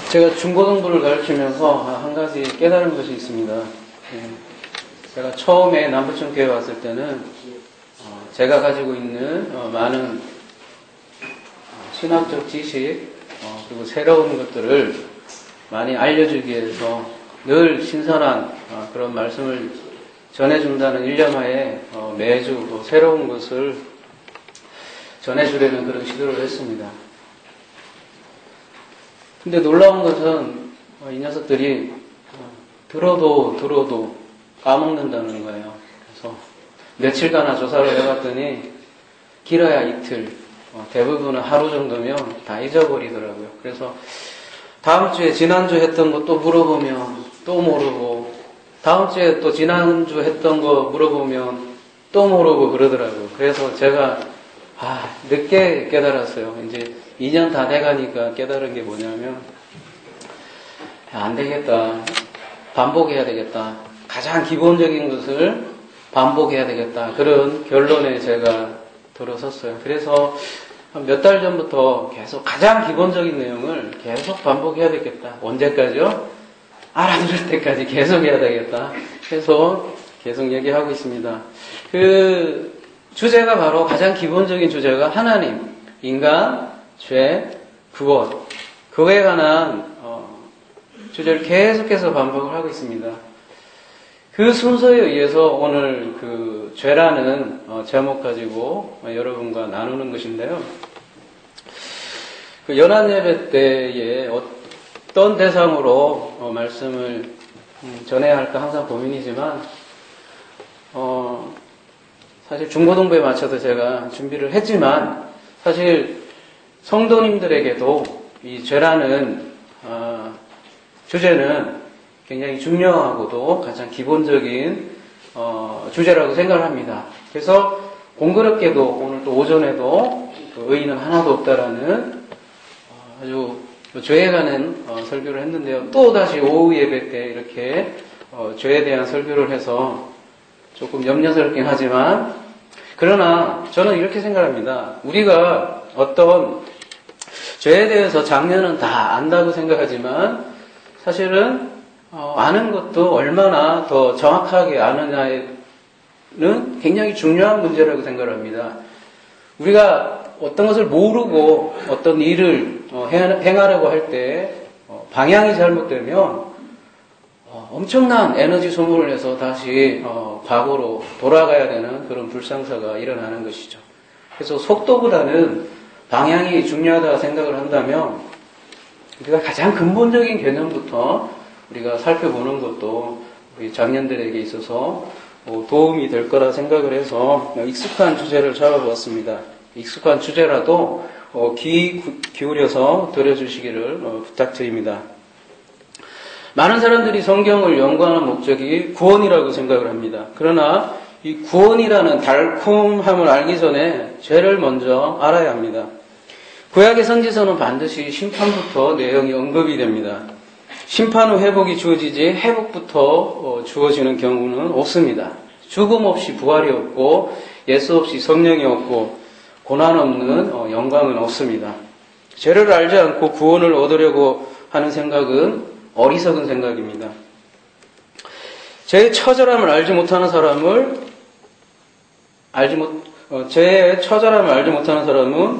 제가 중고등부를 가르치면서 한 가지 깨달은 것이 있습니다. 제가 처음에 남부천교회 왔을 때는 제가 가지고 있는 많은 신학적 지식 그리고 새로운 것들을 많이 알려주기 위해서 늘 신선한 그런 말씀을 전해준다는 일념하에 매주 새로운 것을 전해주려는 그런 시도를 했습니다. 근데 놀라운 것은 이 녀석들이 들어도 까먹는다는 거예요. 그래서 며칠간 조사를 해봤더니 길어야 이틀, 대부분은 하루 정도면 다 잊어버리더라고요. 그래서 다음 주에 지난주 했던 거 또 물어보면 또 모르고, 다음 주에 또 지난주 했던 거 물어보면 또 모르고 그러더라고요. 그래서 제가 늦게 깨달았어요. 이제 2년 다 돼가니까 깨달은 게 뭐냐면, 안 되겠다. 반복해야 되겠다. 가장 기본적인 것을 반복해야 되겠다. 그런 결론에 제가 들어섰어요. 그래서 몇 달 전부터 계속 가장 기본적인 내용을 계속 반복해야 되겠다. 언제까지요? 알아들을 때까지 계속 해야 되겠다. 그래서 계속 얘기하고 있습니다. 그 주제가 바로 가장 기본적인 주제가 하나님, 인간, 죄, 구원. 그거에 관한 주제를 계속해서 반복을 하고 있습니다. 그 순서에 의해서 오늘 그 죄라는 제목 가지고 여러분과 나누는 것인데요. 그 연합예배 때에 어떤 대상으로 말씀을 전해야 할까 항상 고민이지만 사실 중고등부에 맞춰서 제가 준비를 했지만 사실 성도님들에게도 이 죄라는 주제는 굉장히 중요하고도 가장 기본적인 주제라고 생각을 합니다. 그래서 공교롭게도 오늘 또 오전에도 그 의인은 하나도 없다라는 아주 죄에 관한 설교를 했는데요. 또 다시 오후 예배 때 이렇게 죄에 대한 설교를 해서 조금 염려스럽긴 하지만, 그러나 저는 이렇게 생각합니다. 우리가 어떤 죄에 대해서 장면은 다 안다고 생각하지만 사실은 아는 것도 얼마나 더 정확하게 아느냐는 굉장히 중요한 문제라고 생각을 합니다. 우리가 어떤 것을 모르고 어떤 일을 행하려고 할 때 방향이 잘못되면 엄청난 에너지 소모를 해서 다시 과거로 돌아가야 되는 그런 불상사가 일어나는 것이죠. 그래서 속도보다는 방향이 중요하다고 생각을 한다면 우리가 가장 근본적인 개념부터 우리가 살펴보는 것도 우리 장년들에게 있어서 도움이 될 거라 생각을 해서 익숙한 주제를 잡아보았습니다. 익숙한 주제라도 귀 기울여서 들어주시기를 부탁드립니다. 많은 사람들이 성경을 연구하는 목적이 구원이라고 생각을 합니다. 그러나 이 구원이라는 달콤함을 알기 전에 죄를 먼저 알아야 합니다. 구약의 선지서는 반드시 심판부터 내용이 언급이 됩니다. 심판 후 회복이 주어지지 회복부터 주어지는 경우는 없습니다. 죽음 없이 부활이 없고 예수 없이 성령이 없고 고난 없는 영광은 없습니다. 죄를 알지 않고 구원을 얻으려고 하는 생각은 어리석은 생각입니다. 죄의 처절함을 알지 못하는 사람은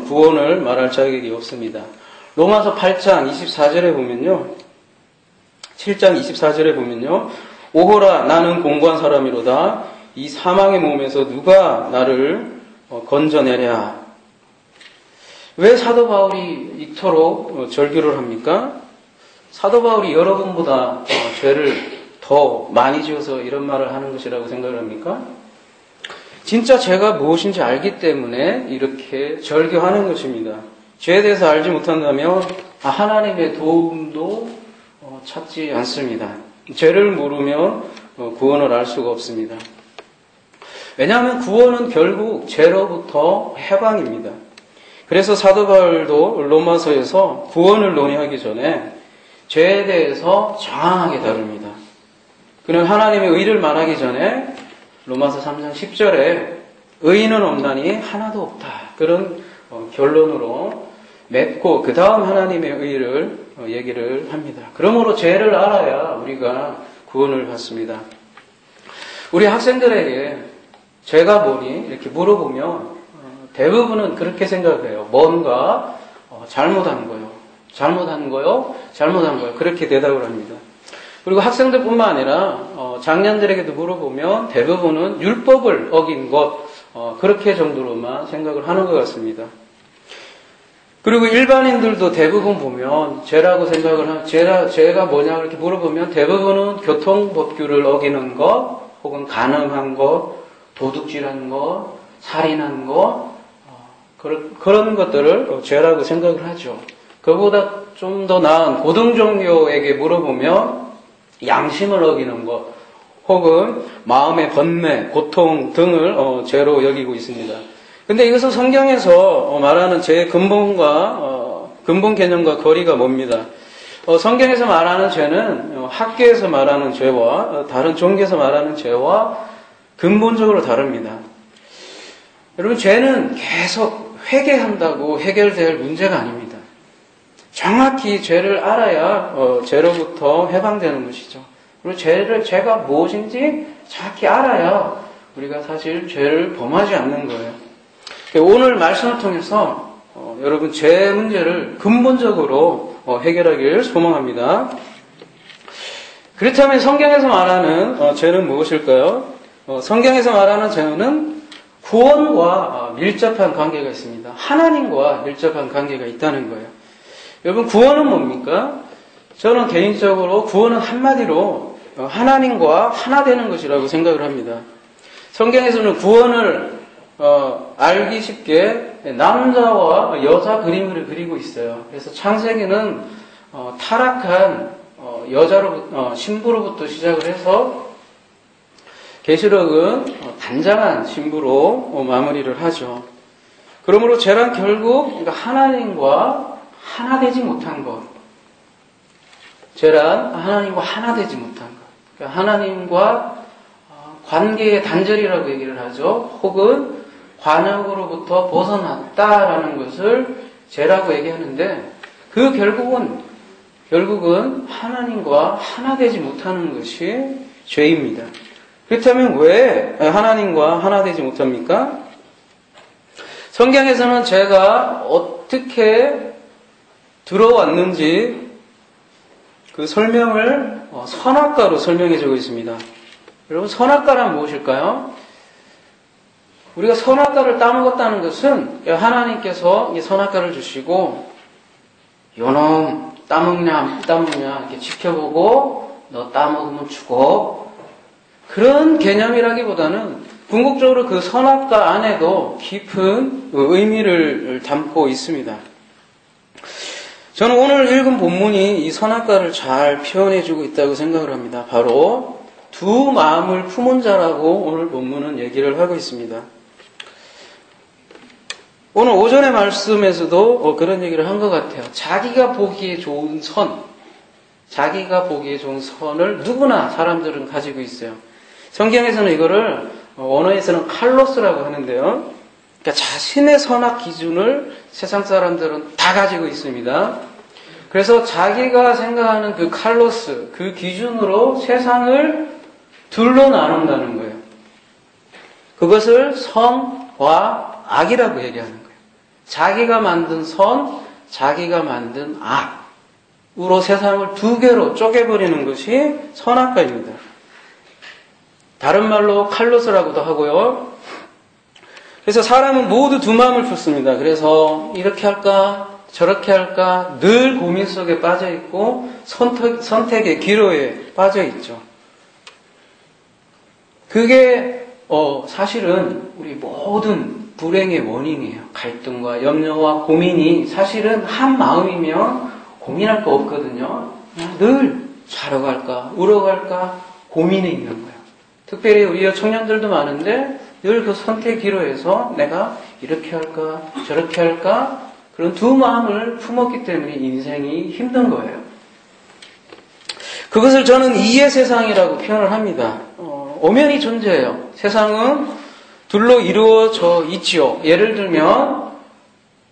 구원을 말할 자격이 없습니다. 로마서 8장 24절에 보면요. 7장 24절에 보면요. 오호라 나는 공고한 사람이로다. 이 사망의 몸에서 누가 나를 건져내랴. 왜 사도 바울이 이토록 절규를 합니까? 사도 바울이 여러분보다 죄를 더 많이 지어서 이런 말을 하는 것이라고 생각을 합니까? 진짜 죄가 무엇인지 알기 때문에 이렇게 절규하는 것입니다. 죄에 대해서 알지 못한다면 하나님의 도움도 찾지 않습니다. 죄를 모르면 구원을 알 수가 없습니다. 왜냐하면 구원은 결국 죄로부터 해방입니다. 그래서 사도 바울도 로마서에서 구원을 논의하기 전에 죄에 대해서 장황하게 다룹니다. 그는 하나님의 의를 말하기 전에 로마서 3장 10절에 의인은 없나니 하나도 없다. 그런 결론으로 맺고 그 다음 하나님의 의를 얘기를 합니다. 그러므로 죄를 알아야 우리가 구원을 받습니다. 우리 학생들에게 죄가 뭐니? 이렇게 물어보면 대부분은 그렇게 생각해요. 뭔가 잘못한 거요. 잘못한 거요. 잘못한 거요. 그렇게 대답을 합니다. 그리고 학생들뿐만 아니라 장년들에게도 물어보면 대부분은 율법을 어긴 것 그렇게 정도로만 생각을 하는 것 같습니다. 그리고 일반인들도 대부분 보면 죄라고 생각을 하면 죄가 뭐냐 이렇게 물어보면 대부분은 교통법규를 어기는 것 혹은 간음한 것, 도둑질한 것, 살인한 것 그런 것들을 죄라고 생각을 하죠. 그보다 좀 더 나은 고등종교에게 물어보면 양심을 어기는 것 혹은 마음의 번뇌, 고통 등을 죄로 여기고 있습니다. 근데 이것은 성경에서 말하는 죄의 근본 개념과 거리가 멉니다. 성경에서 말하는 죄는 학교에서 말하는 죄와 다른 종교에서 말하는 죄와 근본적으로 다릅니다. 여러분, 죄는 계속 회개한다고 해결될 문제가 아닙니다. 정확히 죄를 알아야 죄로부터 해방되는 것이죠. 그리고 죄가 무엇인지 정확히 알아야 우리가 사실 죄를 범하지 않는 거예요. 오늘 말씀을 통해서 여러분 죄 문제를 근본적으로 해결하기를 소망합니다. 그렇다면 성경에서 말하는 죄는 무엇일까요? 성경에서 말하는 죄는 구원과 밀접한 관계가 있습니다. 하나님과 밀접한 관계가 있다는 거예요. 여러분, 구원은 뭡니까? 저는 개인적으로 구원은 한마디로 하나님과 하나 되는 것이라고 생각을 합니다. 성경에서는 구원을 알기 쉽게 남자와 여자 그림을 그리고 있어요. 그래서 창세기는 타락한 신부로부터 시작을 해서 계시록은 단장한 신부로 마무리를 하죠. 그러므로 죄란 결국 하나님과 하나 되지 못한 것. 죄란 하나님과 하나 되지 못한 것. 그러니까 하나님과 관계의 단절이라고 얘기를 하죠. 혹은 관역으로부터 벗어났다라는 것을 죄라고 얘기하는데 그 결국은 하나님과 하나 되지 못하는 것이 죄입니다. 그렇다면 왜 하나님과 하나 되지 못합니까? 성경에서는 죄가 어떻게 들어왔는지 그 설명을 선악과로 설명해주고 있습니다. 여러분, 선악과란 무엇일까요? 우리가 선악과를 따먹었다는 것은 하나님께서 이 선악과를 주시고 요놈 따먹냐 이렇게 지켜보고 너 따먹으면 죽어, 그런 개념이라기보다는 궁극적으로 그 선악과 안에도 깊은 의미를 담고 있습니다. 저는 오늘 읽은 본문이 이 선악과를 잘 표현해주고 있다고 생각을 합니다. 바로 두 마음을 품은 자라고 오늘 본문은 얘기를 하고 있습니다. 오늘 오전의 말씀에서도 그런 얘기를 한 것 같아요. 자기가 보기에 좋은 선을 누구나 사람들은 가지고 있어요. 성경에서는 이거를 원어에서는 칼로스라고 하는데요. 그러니까 자신의 선악 기준을 세상 사람들은 다 가지고 있습니다. 그래서 자기가 생각하는 그 칼로스, 그 기준으로 세상을 둘로 나눈다는 거예요. 그것을 선과 악이라고 얘기하는 거예요. 자기가 만든 선, 자기가 만든 악으로 세상을 두 개로 쪼개버리는 것이 선악과입니다. 다른 말로 칼로스라고도 하고요. 그래서 사람은 모두 두 마음을 품습니다. 그래서 이렇게 할까 저렇게 할까 늘 고민 속에 빠져있고 선택의 기로에 빠져있죠. 그게 사실은 우리 모든 불행의 원인이에요. 갈등과 염려와 고민이 사실은 한 마음이면 고민할 거 없거든요. 늘 자러 갈까 우러 갈까 고민이 있는 거예요. 특별히 우리 청년들도 많은데 늘 그 선택 기로에서 내가 이렇게 할까 저렇게 할까 그런 두 마음을 품었기 때문에 인생이 힘든 거예요. 그것을 저는 이의 세상이라고 표현을 합니다. 엄연히 존재해요. 세상은 둘로 이루어져 있지요. 예를 들면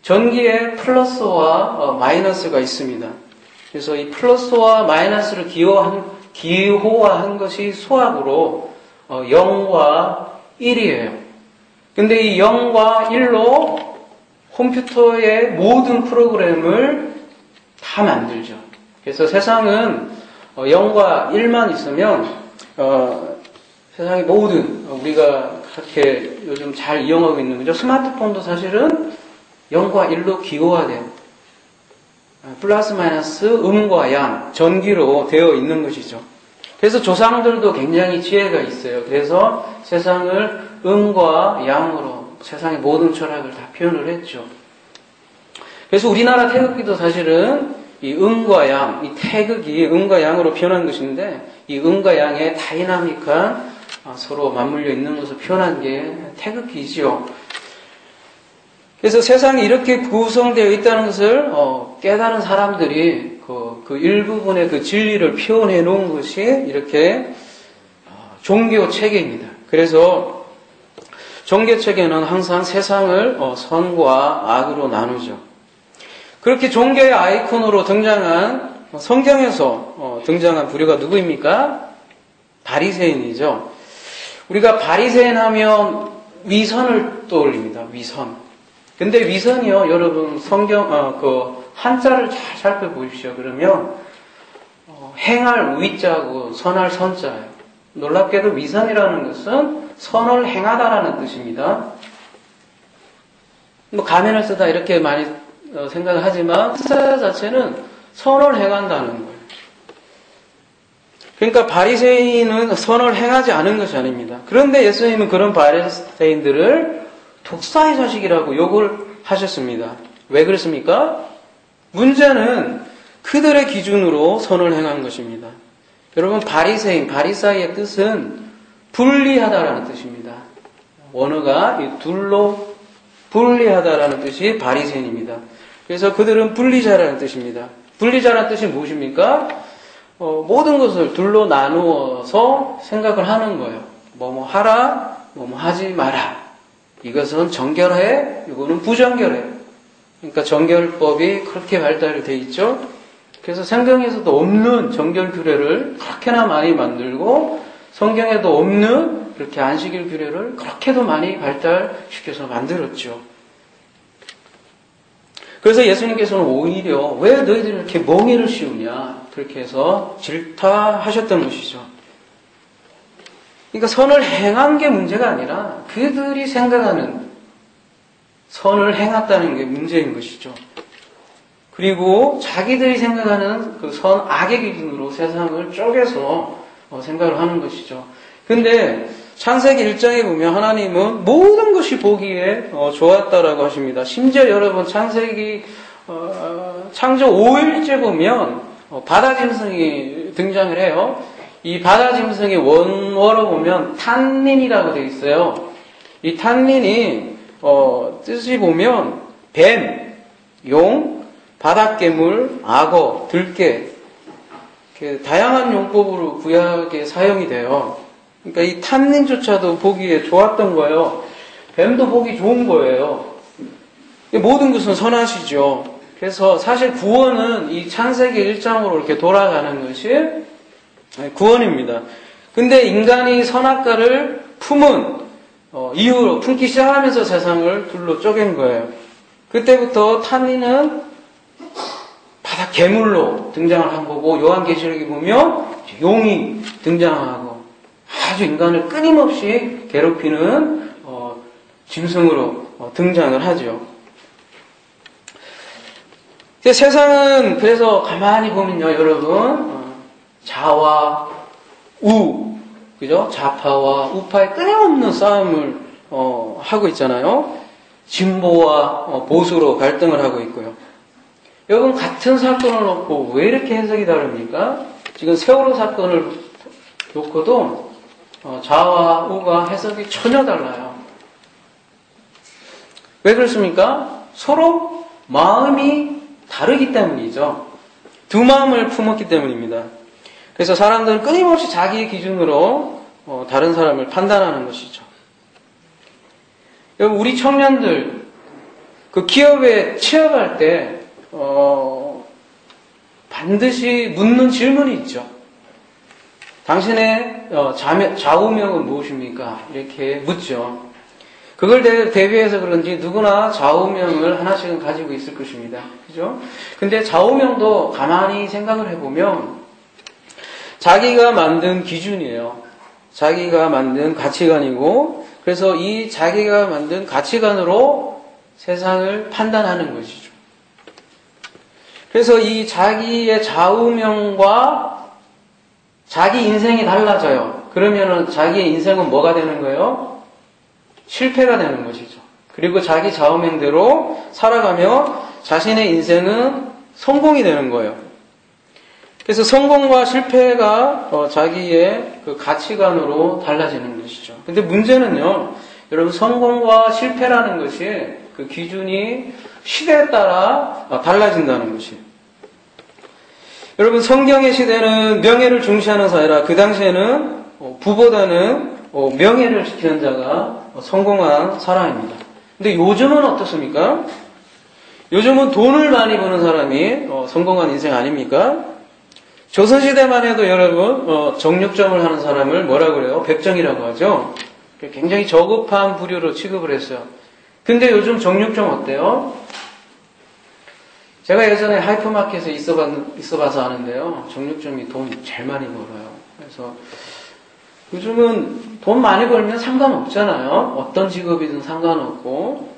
전기에 플러스와 마이너스가 있습니다. 그래서 이 플러스와 마이너스를 기호화한 것이 수학으로 0과 1이에요. 근데 이 0과 1로 컴퓨터의 모든 프로그램을 다 만들죠. 그래서 세상은 0과 1만 있으면 세상의 모든 우리가 그렇게 요즘 잘 이용하고 있는 거죠. 스마트폰도 사실은 0과 1로 기호화돼요. 플러스 마이너스 음과 양, 전기로 되어 있는 것이죠. 그래서 조상들도 굉장히 지혜가 있어요. 그래서 세상을 음과 양으로 세상의 모든 철학을 다 표현을 했죠. 그래서 우리나라 태극기도 사실은 이 음과 양, 이 태극이 음과 양으로 표현한 것인데 이 음과 양의 다이나믹한 서로 맞물려 있는 것을 표현한 게 태극기지요. 그래서 세상이 이렇게 구성되어 있다는 것을 깨달은 사람들이 그 일부분의 그 진리를 표현해 놓은 것이 이렇게 종교 체계입니다. 그래서 종교 체계는 항상 세상을 선과 악으로 나누죠. 그렇게 종교의 아이콘으로 등장한 성경에서 등장한 부류가 누구입니까? 바리새인이죠. 우리가 바리새인 하면 위선을 떠올립니다. 위선. 근데 위선이요, 여러분 성경 그 한자를 잘 살펴보십시오. 그러면 행할 위자고 선할 선자예요. 놀랍게도 위선이라는 것은 선을 행하다라는 뜻입니다. 뭐 가면을 쓰다 이렇게 많이 생각을 하지만 한자 자체는 선을 행한다는 거예요. 그러니까 바리새인은 선을 행하지 않은 것이 아닙니다. 그런데 예수님은 그런 바리새인들을 독사의 자식이라고 욕을 하셨습니다. 왜 그랬습니까? 문제는 그들의 기준으로 선을 행한 것입니다. 여러분 바리새인, 바리사이의 뜻은 분리하다라는 뜻입니다. 원어가 이 둘로 분리하다라는 뜻이 바리새인입니다. 그래서 그들은 분리자라는 뜻입니다. 분리자라는 뜻이 무엇입니까? 모든 것을 둘로 나누어서 생각을 하는 거예요. 뭐뭐 하라, 뭐뭐 하지 마라. 이것은 정결해, 이거는 부정결해. 그러니까 정결법이 그렇게 발달되어 있죠. 그래서 성경에서도 없는 정결 규례를 그렇게나 많이 만들고 성경에도 없는 그렇게 안식일 규례를 그렇게도 많이 발달시켜서 만들었죠. 그래서 예수님께서는 오히려 왜 너희들이 이렇게 멍에를 씌우냐 그렇게 해서 질타하셨던 것이죠. 그러니까 선을 행한 게 문제가 아니라 그들이 생각하는 선을 행했다는 게 문제인 것이죠. 그리고 자기들이 생각하는 그 선, 악의 기준으로 세상을 쪼개서 생각을 하는 것이죠. 근데 창세기 1장에 보면 하나님은 모든 것이 보기에 좋았다라고 하십니다. 심지어 여러분 창세기 창조 5일째 보면 바다 짐승이 등장을 해요. 이 바다 짐승의 원어로 보면 탄닌이라고 되어 있어요. 이 탄닌이 뜻이 보면 뱀, 용, 바닷괴물, 악어, 들깨 이렇게 다양한 용법으로 구약에 사용이 돼요. 그러니까 이 탄닌조차도 보기에 좋았던 거예요. 뱀도 보기 좋은 거예요. 모든 것은 선하시죠. 그래서 사실 구원은 이 창세기 1장으로 이렇게 돌아가는 것이 구원입니다. 근데 인간이 선악과를 품은 이후로 품기 시작하면서 세상을 둘로 쪼갠 거예요. 그때부터 탄닌은 바다 괴물로 등장을 한 거고 요한계시록에 보면 용이 등장하고 아주 인간을 끊임없이 괴롭히는 짐승으로 등장을 하죠. 세상은 그래서 가만히 보면요, 여러분 자와 우, 그죠? 좌파와 우파의 끊임없는 싸움을 하고 있잖아요. 진보와 보수로 갈등을 하고 있고요. 여러분 같은 사건을 놓고 왜 이렇게 해석이 다릅니까? 지금 세월호 사건을 놓고도 좌와 우가 해석이 전혀 달라요. 왜 그렇습니까? 서로 마음이 다르기 때문이죠. 두 마음을 품었기 때문입니다. 그래서 사람들은 끊임없이 자기의 기준으로 다른 사람을 판단하는 것이죠. 여러분 우리 청년들 그 기업에 취업할 때, 반드시 묻는 질문이 있죠. 당신의 좌우명은 무엇입니까? 이렇게 묻죠. 그걸 대비해서 그런지 누구나 좌우명을 하나씩은 가지고 있을 것입니다. 그죠? 근데 좌우명도 가만히 생각을 해보면 자기가 만든 기준이에요. 자기가 만든 가치관이고, 그래서 이 자기가 만든 가치관으로 세상을 판단하는 것이죠. 그래서 이 자기의 좌우명과 자기 인생이 달라져요. 그러면은 자기의 인생은 뭐가 되는 거예요? 실패가 되는 것이죠. 그리고 자기 좌우명대로 살아가며 자신의 인생은 성공이 되는 거예요. 그래서 성공과 실패가 자기의 그 가치관으로 달라지는 것이죠. 근데 문제는요, 여러분, 성공과 실패라는 것이 그 기준이 시대에 따라 달라진다는 것이에요. 여러분, 성경의 시대는 명예를 중시하는 사회라 그 당시에는 부보다는 명예를 지키는 자가 성공한 사람입니다. 근데 요즘은 어떻습니까? 요즘은 돈을 많이 버는 사람이 성공한 인생 아닙니까? 조선시대만 해도 여러분, 정육점을 하는 사람을 뭐라 그래요? 백정이라고 하죠? 굉장히 저급한 부류로 취급을 했어요. 근데 요즘 정육점 어때요? 제가 예전에 하이퍼마켓에 있어봐서 아는데요. 정육점이 돈 제일 많이 벌어요. 그래서 요즘은 돈 많이 벌면 상관없잖아요. 어떤 직업이든 상관없고.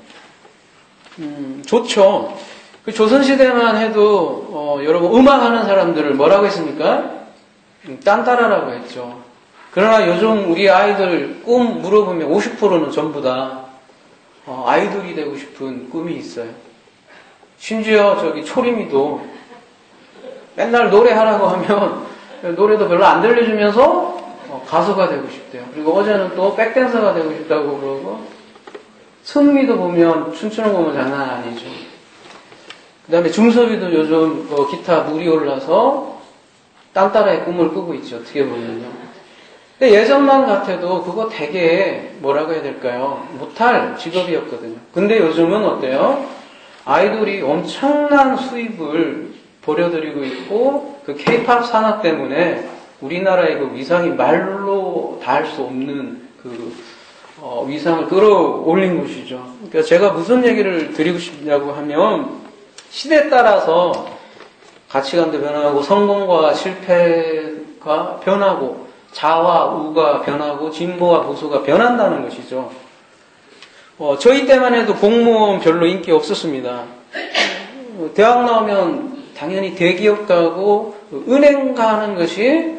좋죠. 그 조선시대만 해도, 여러분, 음악하는 사람들을 뭐라고 했습니까? 딴따라라고 했죠. 그러나 요즘 우리 아이들 꿈 물어보면 50%는 전부 다, 아이돌이 되고 싶은 꿈이 있어요. 심지어 저기 초림이도 맨날 노래하라고 하면 노래도 별로 안 들려주면서 가수가 되고 싶대요. 그리고 어제는 또 백댄서가 되고 싶다고 그러고, 승미도 보면 춤추는 거 보면 장난 아니죠. 그 다음에 중섭이도 요즘 기타 물이 올라서 딴따라의 꿈을 꾸고 있죠. 어떻게 보면요. 근데 예전만 같아도 그거 되게 뭐라고 해야 될까요? 못할 직업이었거든요. 근데 요즘은 어때요? 아이돌이 엄청난 수입을 벌여들이고 있고, 그 케이팝 산업 때문에 우리나라의 그 위상이 말로 닿을 수 없는 그 위상을 끌어올린 것이죠. 그러니까 제가 무슨 얘기를 드리고 싶냐고 하면, 시대에 따라서 가치관도 변하고 성공과 실패가 변하고 자와 우가 변하고 진보와 보수가 변한다는 것이죠. 저희 때만 해도 공무원 별로 인기 없었습니다. 대학 나오면 당연히 대기업 가고 은행 가는 것이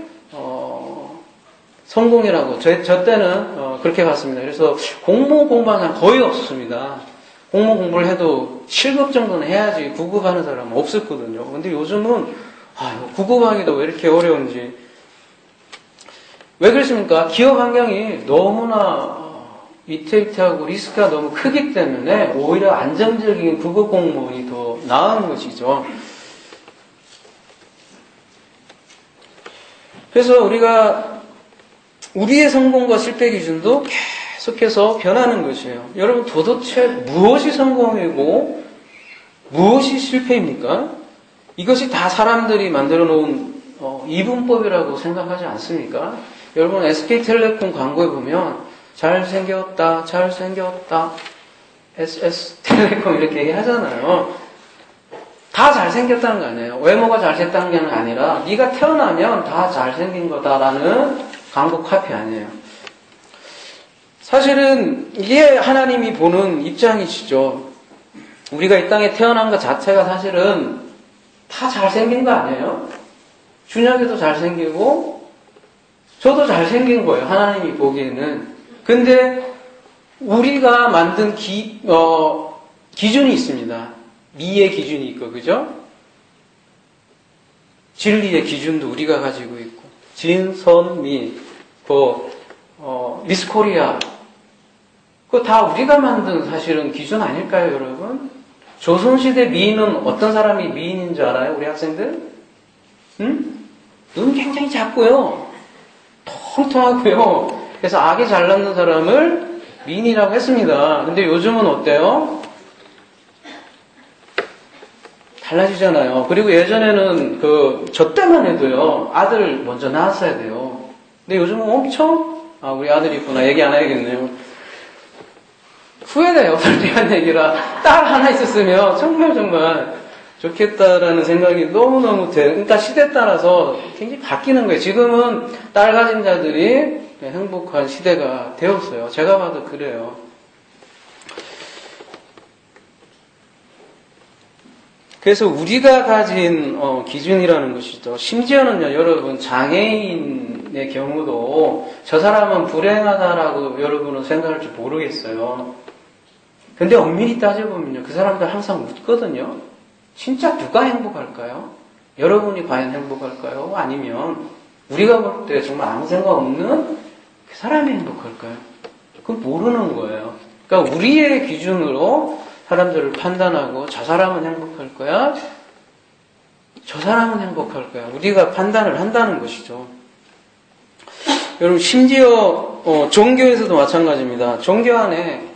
성공이라고 저 때는 그렇게 봤습니다. 그래서 공무원 공부하는 사람 거의 없었습니다. 공무원 공부를 해도 7급 정도는 해야지 9급 하는 사람은 없었거든요. 근데 요즘은 9급 하기도 왜 이렇게 어려운지. 왜 그렇습니까? 기업 환경이 너무나 위태위태하고 리스크가 너무 크기 때문에 오히려 안정적인 9급 공무원이 더 나은 것이죠. 그래서 우리의 성공과 실패 기준도 계속해서 변하는 것이에요. 여러분, 도대체 무엇이 성공이고 무엇이 실패입니까? 이것이 다 사람들이 만들어 놓은 이분법이라고 생각하지 않습니까? 여러분, SK텔레콤 광고에 보면 잘생겼다, SS텔레콤 이렇게 얘기하잖아요. 다 잘생겼다는 거 아니에요. 외모가 잘생겼다는 게 아니라 네가 태어나면 다 잘생긴 거다라는 광고 카피 아니에요. 사실은 이게 하나님이 보는 입장이시죠. 우리가 이 땅에 태어난 것 자체가 사실은 다 잘생긴 거 아니에요? 준혁이도 잘생기고 저도 잘생긴 거예요. 하나님이 보기에는. 근데 우리가 만든 기준이 있습니다. 미의 기준이 있고, 그죠? 진리의 기준도 우리가 가지고 있고, 진선미, 미스 코리아, 그거 다 우리가 만든 사실은 기준 아닐까요, 여러분? 조선시대 미인은 어떤 사람이 미인인 줄 알아요, 우리 학생들? 응? 눈 굉장히 작고요. 통통하고요. 그래서 아기 잘 낳는 사람을 미인이라고 했습니다. 근데 요즘은 어때요? 달라지잖아요. 그리고 예전에는 저 때만 해도요, 아들 먼저 낳았어야 돼요. 근데 요즘은 엄청, 우리 아들이 있구나. 얘기 안 해야겠네요. 후회돼요. 솔직한 얘기라. 딸 하나 있었으면 정말 좋겠다라는 생각이 너무너무 돼요. 그러니까 시대에 따라서 굉장히 바뀌는 거예요. 지금은 딸 가진 자들이 행복한 시대가 되었어요. 제가 봐도 그래요. 그래서 우리가 가진 기준이라는 것이죠. 심지어는요, 여러분, 장애인의 경우도 저 사람은 불행하다라고 여러분은 생각할지 모르겠어요. 근데 엄밀히 따져보면요, 그 사람들 항상 웃거든요. 진짜 누가 행복할까요? 여러분이 과연 행복할까요? 아니면 우리가 볼 때 정말 아무 생각 없는 그 사람이 행복할까요? 그건 모르는 거예요. 그러니까 우리의 기준으로 사람들을 판단하고 저 사람은 행복할 거야? 저 사람은 행복할 거야? 우리가 판단을 한다는 것이죠. 여러분 심지어 종교에서도 마찬가지입니다. 종교 안에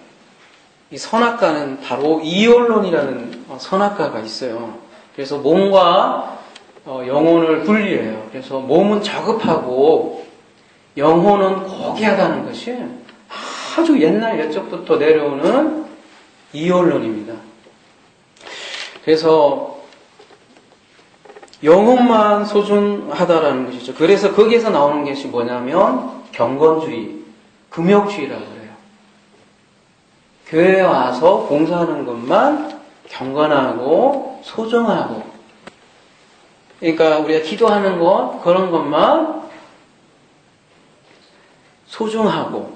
이 선악과는 바로 이혼론이라는 선악과가 있어요. 그래서 몸과 영혼을 분리해요. 그래서 몸은 저급하고 영혼은 고귀하다는 것이 아주 옛날 옛적부터 내려오는 이혼론입니다. 그래서 영혼만 소중하다라는 것이죠. 그래서 거기에서 나오는 것이 뭐냐면 경건주의, 금욕주의라고 그래요. 교회에 와서 봉사하는 것만 경건하고 소중하고, 그러니까 우리가 기도하는 것 그런 것만 소중하고,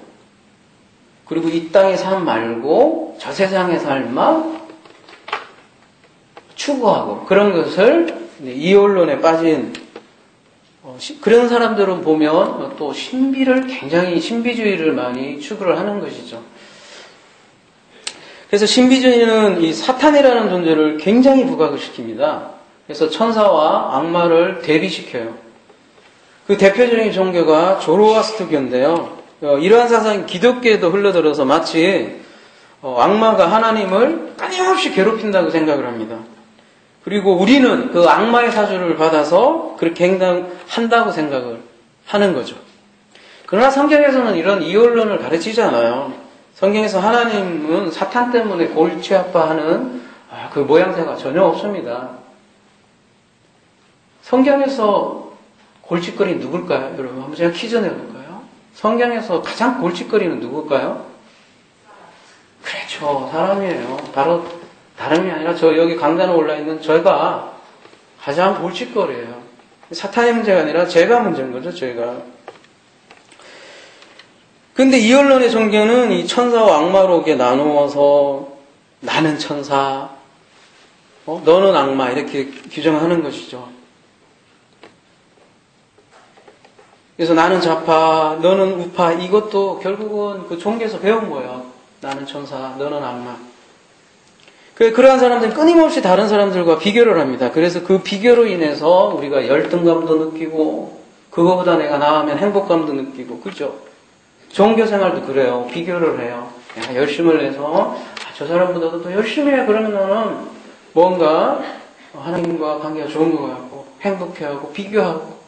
그리고 이 땅의 삶 말고 저 세상의 삶만 추구하고, 그런 것을 이혼론에 빠진 그런 사람들은 보면 또 신비를 굉장히 신비주의를 많이 추구를 하는 것이죠. 그래서 신비주의는 이 사탄이라는 존재를 굉장히 부각을 시킵니다. 그래서 천사와 악마를 대비시켜요. 그 대표적인 종교가 조로아스터교인데요. 이러한 사상이 기독교에도 흘러들어서 마치 악마가 하나님을 끊임없이 괴롭힌다고 생각을 합니다. 그리고 우리는 그 악마의 사주를 받아서 그렇게 행동한다고 생각을 하는 거죠. 그러나 성경에서는 이런 이혼론을 가르치지 않아요. 성경에서 하나님은 사탄 때문에 골치 아파하는 그 모양새가 전혀 없습니다. 성경에서 골칫거리 누굴까요? 여러분 한번 제가 퀴즈 내볼까요? 성경에서 가장 골칫거리는 누굴까요? 그렇죠. 사람이에요. 바로 다름이 아니라 저 여기 강단에 올라있는 저가 가장 골칫거리예요. 사탄의 문제가 아니라 제가 문제인 거죠. 제가. 근데 이혼론의 종교는 이 천사와 악마로 이렇게 나누어서 나는 천사, 너는 악마 이렇게 규정하는 것이죠. 그래서 나는 좌파, 너는 우파, 이것도 결국은 그 종교에서 배운 거예요. 나는 천사, 너는 악마. 그러한 사람들은 끊임없이 다른 사람들과 비교를 합니다. 그래서 그 비교로 인해서 우리가 열등감도 느끼고, 그거보다 내가 나으면 행복감도 느끼고, 그죠? 종교생활도 그래요. 비교를 해요. 야, 열심을 내서 저 사람보다도 더 열심히 해. 그러면 나는 뭔가 하나님과 관계가 좋은 것 같고 행복해하고 비교하고,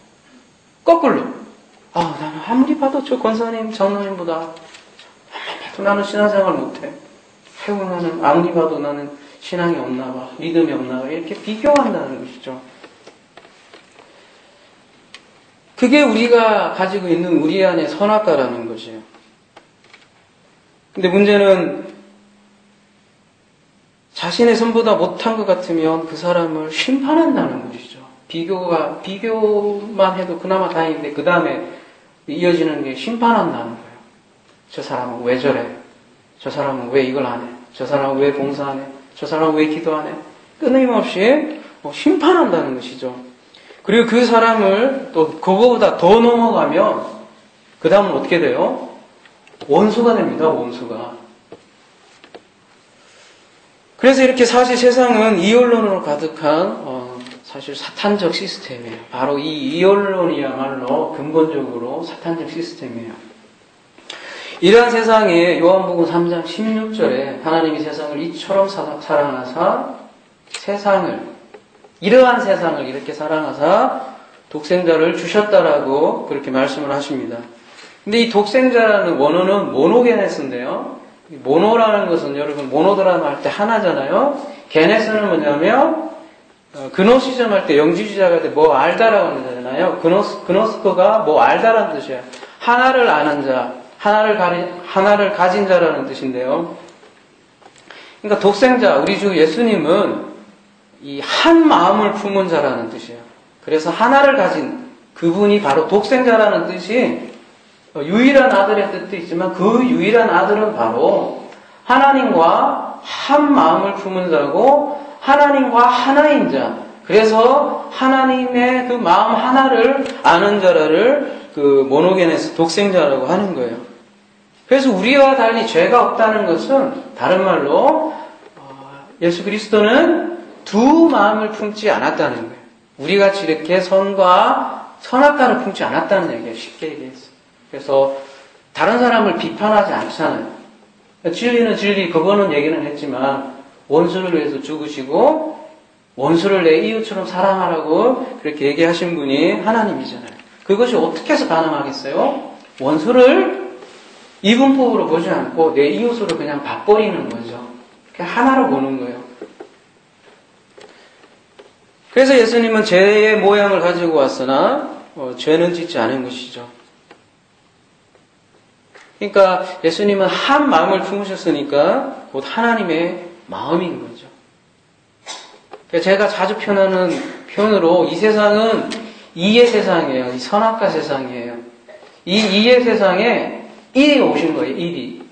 거꾸로 나는 아무리 봐도 저 권사님, 장로님보다 아무리 봐도 나는 신앙생활 못해. 아이고 나는 아무리 봐도 나는 신앙이 없나 봐. 믿음이 없나 봐. 이렇게 비교한다는 것이죠. 그게 우리가 가지고 있는 우리 안의 선악과라는 것이에요. 근데 문제는 자신의 선보다 못한 것 같으면 그 사람을 심판한다는 것이죠. 비교만 해도 그나마 다행인데 그 다음에 이어지는 게 심판한다는 거예요. 저 사람은 왜 저래? 저 사람은 왜 이걸 안 해? 저 사람은 왜 봉사 안 해? 저 사람은 왜 기도 안 해? 끊임없이 심판한다는 것이죠. 그리고 그 사람을 또 그거보다 더 넘어가면 그 다음은 어떻게 돼요? 원수가 됩니다. 원수가. 그래서 이렇게 사실 세상은 이혼론으로 가득한 사실 사탄적 시스템이에요. 바로 이 이혼론이야말로 근본적으로 사탄적 시스템이에요. 이러한 세상에 요한복음 3장 16절에 하나님이 세상을 이처럼 사랑하사 세상을 이러한 세상을 이렇게 사랑하사 독생자를 주셨다라고 그렇게 말씀을 하십니다. 근데 이 독생자라는 원어는 모노게네스인데요. 모노라는 것은 여러분 모노드라마 할 때 하나잖아요. 게네스는 뭐냐면 그노시즘 할 때 영지주의자가 할 때 뭐 알다라고 하잖아요. 그노스코가 뭐 알다라는 뜻이에요. 하나를 아는 자, 하나를 가진 자라는 뜻인데요. 그러니까 독생자, 우리 주 예수님은 이 한 마음을 품은 자라는 뜻이에요. 그래서 하나를 가진 그분이 바로 독생자라는 뜻이 유일한 아들의 뜻도 있지만 그 유일한 아들은 바로 하나님과 한 마음을 품은 자고 하나님과 하나인 자. 그래서 하나님의 그 마음 하나를 아는 자를 그 모노게네스 독생자라고 하는 거예요. 그래서 우리와 달리 죄가 없다는 것은 다른 말로 예수 그리스도는 두 마음을 품지 않았다는 거예요. 우리 같이 이렇게 선과 선악과를 품지 않았다는 얘기예요. 쉽게 얘기해서. 그래서 다른 사람을 비판하지 않잖아요. 진리는 진리, 그거는 얘기는 했지만 원수를 위해서 죽으시고 원수를 내 이웃처럼 사랑하라고 그렇게 얘기하신 분이 하나님이잖아요. 그것이 어떻게 해서 가능하겠어요? 원수를 이분법으로 보지 않고 내 이웃으로 그냥 봐버리는 거죠. 그냥 하나로 보는 거예요. 그래서 예수님은 죄의 모양을 가지고 왔으나 죄는 짓지 않은 것이죠. 그러니까 예수님은 한 마음을 품으셨으니까 곧 하나님의 마음인 거죠. 제가 자주 표현하는 표현으로 이 세상은 이의 세상이에요. 이 선악과 세상이에요. 이 이의 세상에 일이 오신 거예요. 일이.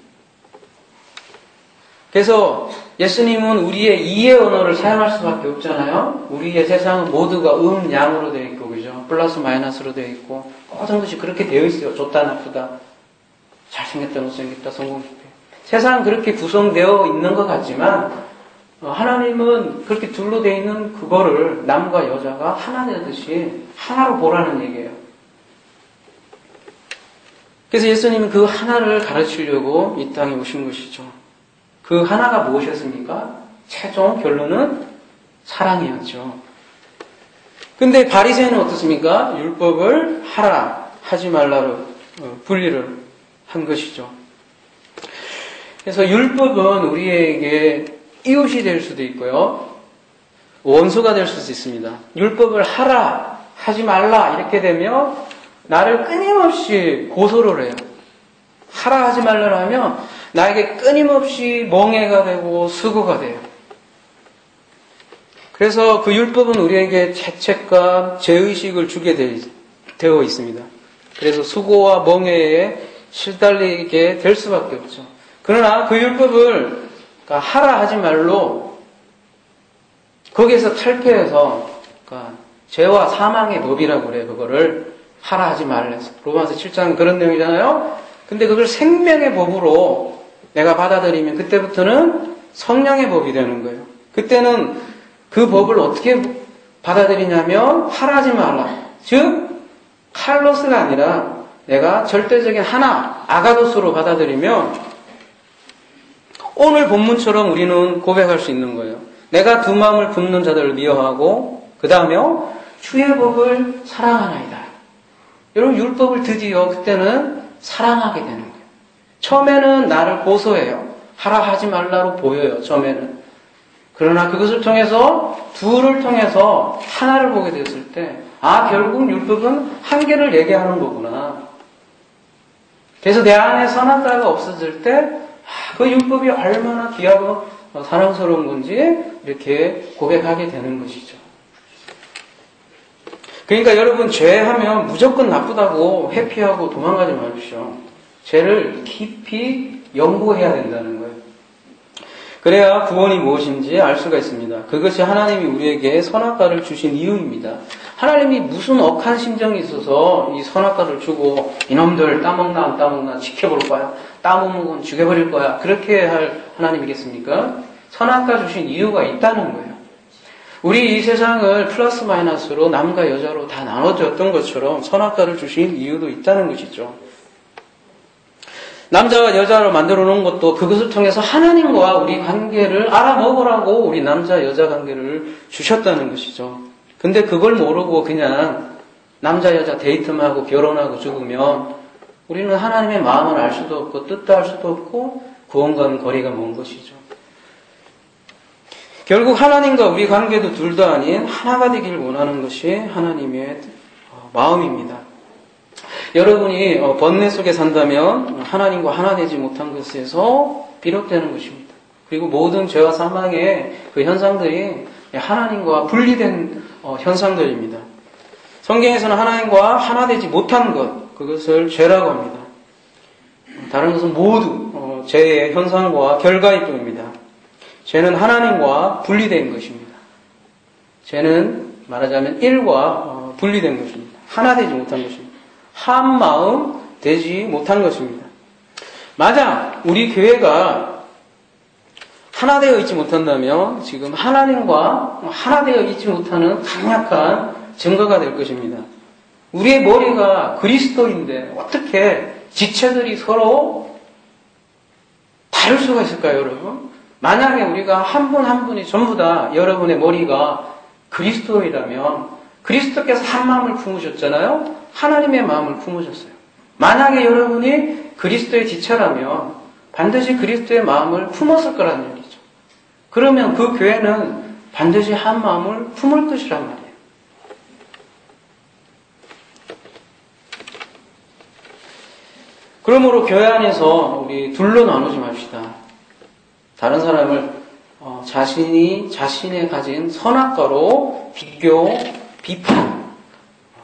그래서 예수님은 우리의 이의 언어를 사용할 수밖에 없잖아요. 우리의 세상은 모두가 양으로 되어 있고, 그죠? 플러스 마이너스로 되어 있고, 모든 것이 그렇게 되어 있어요. 좋다, 나쁘다. 잘생겼다, 못생겼다, 성공했다. 세상은 그렇게 구성되어 있는 것 같지만, 하나님은 그렇게 둘로 되어 있는 그거를 남과 여자가 하나 되듯이 하나로 보라는 얘기예요. 그래서 예수님은 그 하나를 가르치려고 이 땅에 오신 것이죠. 그 하나가 무엇이었습니까? 최종 결론은 사랑이었죠. 근데 바리새인은 어떻습니까? 율법을 하라, 하지 말라로 분리를 한 것이죠. 그래서 율법은 우리에게 이웃이 될 수도 있고요. 원수가 될 수도 있습니다. 율법을 하라, 하지 말라 이렇게 되면 나를 끊임없이 고소를 해요. 하라 하지 말라 하면 나에게 끊임없이 멍해가 되고 수고가 돼요. 그래서 그 율법은 우리에게 죄책감, 죄의식을 주게 되어 있습니다. 그래서 수고와 멍해에 시달리게 될 수밖에 없죠. 그러나 그 율법을 하라 하지 말로 거기에서 탈피해서 죄와 사망의 법이라고 그래요. 그거를 하라 하지 말래서. 로마서 7장은 그런 내용이잖아요. 근데 그걸 생명의 법으로 내가 받아들이면 그때부터는 성령의 법이 되는 거예요. 그때는 그 법을 어떻게 받아들이냐면 하라 하지 말라. 즉 칼로스가 아니라 내가 절대적인 하나, 아가도스로 받아들이면 오늘 본문처럼 우리는 고백할 수 있는 거예요. 내가 두 마음을 품는 자들을 미워하고 그 다음에 주의 법을 사랑하나이다. 여러분 율법을 드디어 그때는 사랑하게 되는 거예요. 처음에는 나를 고소해요. 하라 하지 말라로 보여요. 처음에는. 그러나 그것을 통해서 둘을 통해서 하나를 보게 됐을 때 결국 율법은 한계를 얘기하는 거구나. 그래서 내 안에 선악과가 없어질 때 그 율법이 얼마나 귀하고 사랑스러운 건지 이렇게 고백하게 되는 것이죠. 그러니까 여러분 죄하면 무조건 나쁘다고 회피하고 도망가지 마십시오. 죄를 깊이 연구해야 된다는 거예요. 그래야 구원이 무엇인지 알 수가 있습니다. 그것이 하나님이 우리에게 선악과를 주신 이유입니다. 하나님이 무슨 억한 심정이 있어서 이 선악과를 주고 이놈들 따먹나 안 따먹나 지켜볼 거야. 따먹으면 죽여버릴 거야. 그렇게 할 하나님이겠습니까? 선악과 주신 이유가 있다는 거예요. 우리 이 세상을 플러스 마이너스로 남과 여자로 다 나눠졌던 것처럼 선악과를 주신 이유도 있다는 것이죠. 남자와 여자로 만들어 놓은 것도 그것을 통해서 하나님과 우리 관계를 알아먹으라고 우리 남자 여자 관계를 주셨다는 것이죠. 근데 그걸 모르고 그냥 남자 여자 데이트만 하고 결혼하고 죽으면 우리는 하나님의 마음을 알 수도 없고 뜻도 알 수도 없고 구원과는 거리가 먼 것이죠. 결국 하나님과 우리 관계도 둘도 아닌 하나가 되길 원하는 것이 하나님의 마음입니다. 여러분이 번뇌 속에 산다면 하나님과 하나 되지 못한 것에서 비롯되는 것입니다. 그리고 모든 죄와 사망의 그 현상들이 하나님과 분리된 현상들입니다. 성경에서는 하나님과 하나 되지 못한 것, 그것을 죄라고 합니다. 다른 것은 모두 죄의 현상과 결과일 뿐입니다. 죄는 하나님과 분리된 것입니다. 죄는 말하자면 일과 분리된 것입니다. 하나 되지 못한 것입니다. 한 마음 되지 못한 것입니다. 만약 우리 교회가 하나 되어 있지 못한다면 지금 하나님과 하나 되어 있지 못하는 강력한 증거가 될 것입니다. 우리의 머리가 그리스도인데 어떻게 지체들이 서로 다를 수가 있을까요, 여러분? 만약에 우리가 한 분 한 분이 전부 다 여러분의 머리가 그리스도이라면 그리스도께서 한 마음을 품으셨잖아요? 하나님의 마음을 품으셨어요. 만약에 여러분이 그리스도의 지체라면 반드시 그리스도의 마음을 품었을 거라는 얘기죠. 그러면 그 교회는 반드시 한 마음을 품을 것이란 말이에요. 그러므로 교회 안에서 우리 둘로 나누지 맙시다. 다른 사람을 자신의 가진 선악과로 비교, 비판,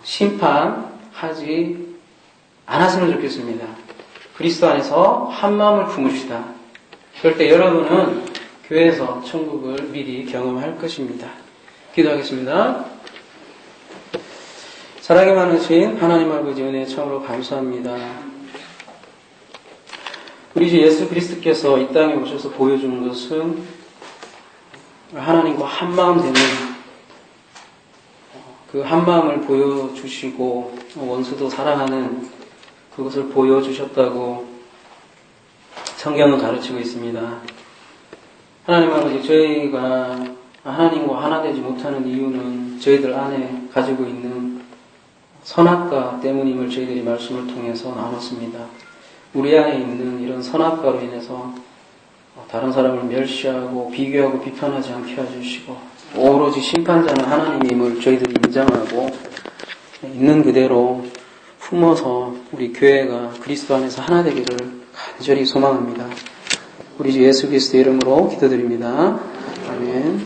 심판하지 않았으면 좋겠습니다. 그리스도 안에서 한 마음을 품읍시다. 그럴 때 여러분은 교회에서 천국을 미리 경험할 것입니다. 기도하겠습니다. 사랑이 많으신 하나님 아버지 은혜 참으로 감사합니다. 우리 주 예수 그리스도께서 이 땅에 오셔서 보여주는 것은 하나님과 한마음 되는 그 한마음을 보여주시고 원수도 사랑하는 그것을 보여주셨다고 성경은 가르치고 있습니다. 하나님 아버지, 저희가 하나님과 하나 되지 못하는 이유는 저희들 안에 가지고 있는 선악과 때문임을 저희들이 말씀을 통해서 나눴습니다. 우리 안에 있는 이런 선악과로 인해서 다른 사람을 멸시하고 비교하고 비판하지 않게 해주시고 오로지 심판자는 하나님임을 저희들이 인정하고 있는 그대로 품어서 우리 교회가 그리스도 안에서 하나 되기를 간절히 소망합니다. 우리 주 예수 그리스도 이름으로 기도드립니다. 아멘.